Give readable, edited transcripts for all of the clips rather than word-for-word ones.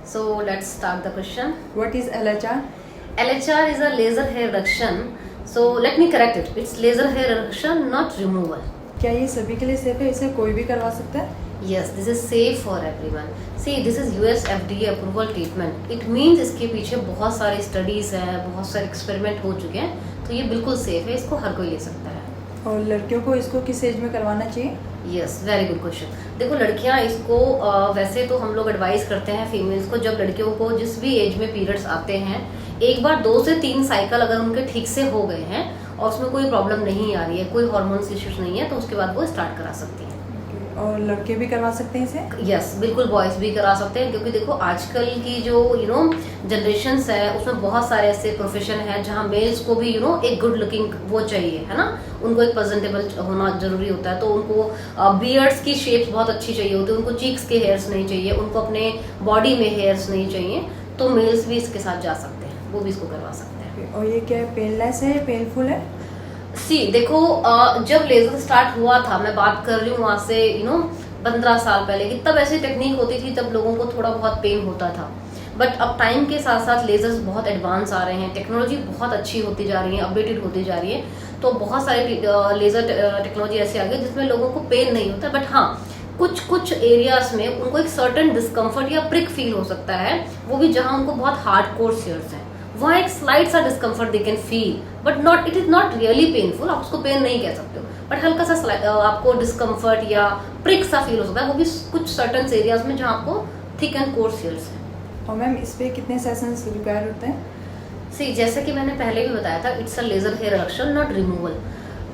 So let's start the question. What is LHR? LHR is a laser hair reduction. So let me correct it. It's laser hair reduction, not removal. क्या ये सभी के लिए safe है? इसे कोई भी करवा सकता है? Yes, this is safe for everyone. See, this is US FDA approval treatment. It means इसके पीछे बहुत सारे स्टडीज हैं, बहुत सारे एक्सपेरिमेंट हो चुके हैं, तो ये बिल्कुल सेफ है, इसको हर कोई ले सकता है। और लड़कियों को इसको किस एज में करवाना चाहिए? Yes, very good question. देखो लड़कियां इसको वैसे तो हम लोग एडवाइस करते हैं फीमेल्स को, जब लड़कियों को जिस भी एज में पीरियड्स आते हैं, एक बार 2 से 3 साइकिल अगर उनके ठीक से हो गए हैं और उसमें कोई प्रॉब्लम नहीं आ रही है, कोई हार्मोन्स इश्यूज नहीं है, तो उसके बाद वो स्टार्ट करा सकती हैं। और लड़के भी करवा सकते हैं इसे? यस, बिल्कुल बॉयज भी करा सकते हैं, क्योंकि देखो आजकल की जो जनरेशंस है उसमें बहुत सारे ऐसे प्रोफेशन है जहाँ मेल्स को भी एक गुड लुकिंग वो चाहिए, है ना, उनको एक प्रेजेंटेबल होना जरूरी होता है, तो उनको बियर्ड्स की शेप्स बहुत अच्छी चाहिए होती है, उनको चीक्स के हेयर्स नहीं चाहिए, उनको अपने बॉडी में हेयर्स नहीं चाहिए, तो मेल्स भी इसके साथ जा सकते हैं, वो भी इसको करवा सकते हैं। और ये क्या है, पेनलेस है, पेनफुल है? सी देखो, जब लेजर स्टार्ट हुआ था, मैं बात कर रही हूँ वहां से 15 साल पहले की, तब ऐसी टेक्निक होती थी, तब लोगों को थोड़ा बहुत पेन होता था। बट अब टाइम के साथ साथ लेजर्स बहुत एडवांस आ रहे हैं, टेक्नोलॉजी बहुत अच्छी होती जा रही है, अपडेटेड होती जा रही है, तो बहुत सारी लेजर टेक्नोलॉजी ऐसी आ गई जिसमें लोगों को पेन नहीं होता। बट हाँ, कुछ एरियाज में उनको एक सर्टेन डिस्कम्फर्ट या प्रिक फील हो सकता है, वो भी जहां उनको बहुत हार्ड कोर शेयर्स हैं, वहाँ एक स्लाइड सा discomfort they can feel, but not, it is not really painful, आप उसको पेन नहीं कह सकते हो, बट हल्का सा आपको डिस्कम्फर्ट या प्रिक सा फील हो सकता है, वो भी कुछ सर्टन एरियाज में जहाँ आपको थिक एंड कोर्स हेयर्स हैं। और मैम इस पे कितने सेशंस रिक्वायर होते हैं? सी जैसे कि मैंने पहले भी बताया था, it's a laser hair reduction, not removal.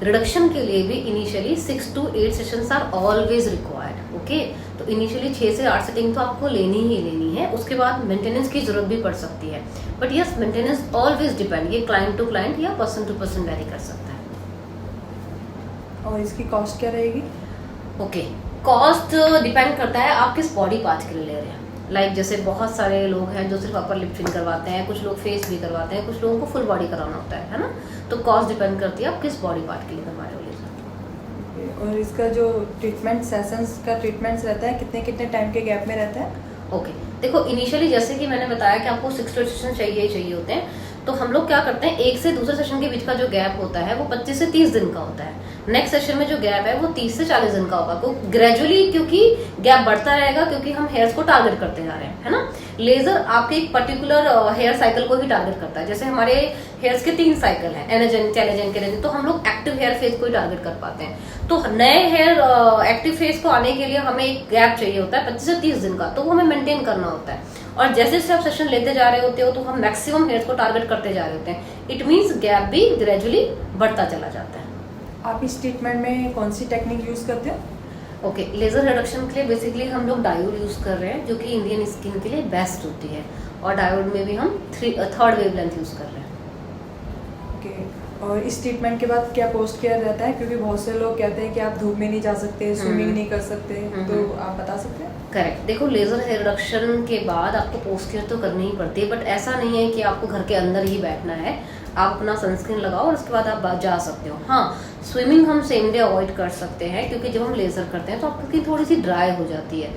Reduction के लिए भी initially 6 to 8 sessions are always required. Okay, तो इनिशियली 6 से 8 सेटिंग तो आपको लेनी ही लेनी है, उसके बाद मेंटेनेंस की जरूरत भी पड़ सकती है, but yes, maintenance always depend, ये क्लाइंट टू क्लाइंट या पर्सन टू पर्सन वेरी कर सकता है। और इसकी कॉस्ट क्या रहेगी? ओके, कॉस्ट डिपेंड करता है आप किस बॉडी पार्ट के लिए ले रहे हैं। लाइक जैसे बहुत सारे लोग हैं जो सिर्फ अपर लिप फिल करवाते हैं, कुछ लोग फेस भी करवाते हैं, कुछ लोगों को फुल बॉडी कराना होता है ना, तो कॉस्ट डिपेंड करती है आप किस बॉडी पार्ट के लिए करवा रहे हो लेजर। और इसका जो ट्रीटमेंट सेशंस का ट्रीटमेंट्स रहता है, कितने कितने टाइम के गैप में रहता है? ओके, देखो इनिशियली जैसे कि मैंने बताया कि आपको 6 to 8 सेशन चाहिए ही चाहिए होते हैं, तो हम लोग क्या करते हैं, एक से दूसरे सेशन के बीच का जो गैप होता है वो 25 से 30 दिन का होता है। नेक्स्ट सेशन में जो गैप है वो 30 से 40 दिन का होगा, तो ग्रेजुअली क्योंकि गैप बढ़ता रहेगा, क्योंकि हम हेयर्स को टारगेट करते जा रहे हैं, है ना। लेजर आपके एक पर्टिकुलर हेयर साइकिल को ही टारगेट करता है, जैसे हमारे हेयर्स के 3 साइकिल हैं, एनाजेन, टेलोजेन, केराटिन, तो हम लोग एक्टिव हेयर फेज को ही टारगेट कर पाते हैं। तो नए हेयर एक्टिव फेज को आने के लिए हमें एक गैप चाहिए होता है 25 से 30 दिन का, तो वो हमें मेंटेन करना होता है, और जैसे जैसे आप सेशन लेते जा रहे होते हो तो हम मैक्सिमम हेयर्स को टारगेट करते जा रहे होते हैं। इट मींस गैप भी ग्रेजुअली बढ़ता चला जाता है। आप इस ट्रीटमेंट में कौन सी टेक्निक यूज करते हो? ओके, लेजर रिडक्शन के लिए बेसिकली हम लोग डायोड यूज कर रहे हैं, जो कि इंडियन स्किन के लिए बेस्ट होती है, और डायोड में भी हम 3rd वेवलेंथ यूज कर रहे हैं। ओके, और इस ट्रीटमेंट के बाद क्या पोस्ट केयर रहता है? क्योंकि बहुत से लोग कहते हैं कि आप धूप में नहीं जा सकते, स्विमिंग नहीं कर सकते, तो आप बता सकते हैं? करेक्ट, देखो लेजर हेयर रिडक्शन के बाद आपको पोस्ट केयर तो करनी ही पड़ती है, बट ऐसा नहीं है कि आपको घर के अंदर ही बैठना है, आप अपना सनस्क्रीन लगाओ और उसके बाद आप जा सकते हो। हाँ, स्विमिंग हम सेम डे अवॉइड कर सकते हैं, क्योंकि जब हम लेजर करते हैं तो आपकी थोड़ी सी ड्राई हो जाती है,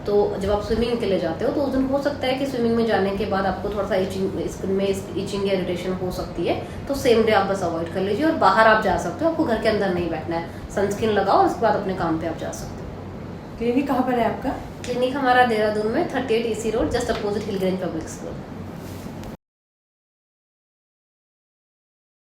तो जब आप स्विमिंग के लिए जाते हो तो उस दिन हो सकता है कि स्विमिंग में जाने के बाद आपको थोड़ा सा इचिंग, स्किन में इचिंग या इरिटेशन हो सकती है, तो सेम डे आप बस अवॉइड कर लीजिए, और बाहर आप जा सकते हो, आपको घर के अंदर नहीं बैठना है, सनस्क्रीन लगाओ और उसके बाद अपने काम पे आप जा सकते हो। क्लिनिक कहाँ पर है आपका? क्लिनिक हमारा देहरादून में 38 EC रोड, जस्ट अपोजिट हिल ग्रेन पब्लिक स्कूल।